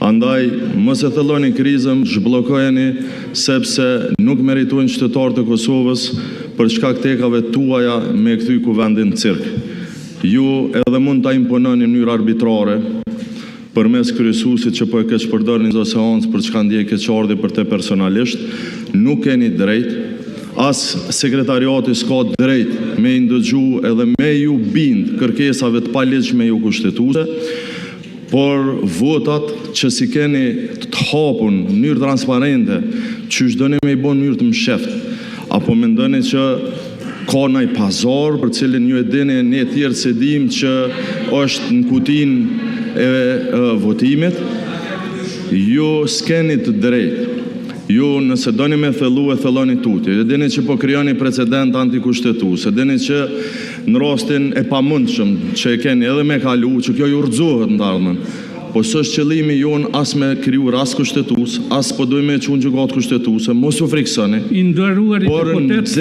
Andaj, mos e thelloni krizën, zhbllokojeni sepse nuk meritojnë qytetarët e Kosovës për shkak tekave tuaja me kthy kuvendin cirk. Ju edhe mund ta impononi në mënyrë arbitrare përmes kryesuesit që po e keq përdorni çdo seancë për çka ndjej keqardhje për te personalisht, nuk keni drejt, as sekretariati s'ka drejt me i ndëgju edhe me ju bind kërkesave të paligjshme ju kushtetuese, por votat që si keni të hapun në mënyrë transparente, çysh doni me i bën në mënyrë të msheft, apo mendoni që ka ndaj pazar për cilin ju e dini ne tjerë se dim që është në kutinë e votimit, ju s'keni të drejtë. Ju nëse doni me thellu e thelloni tutje. Ju dini që po krijoni precedent antikushtetues. Dini që në rastin e pamundshëm që e keni edhe me kalu, që kjo ju urxohet në ardhmen. Po s'është qëllimi jon as me kriju rast kushtetues, as po dojmë me çun gjykatë kushtetuese, mos u friksoni. I nderuar deputet,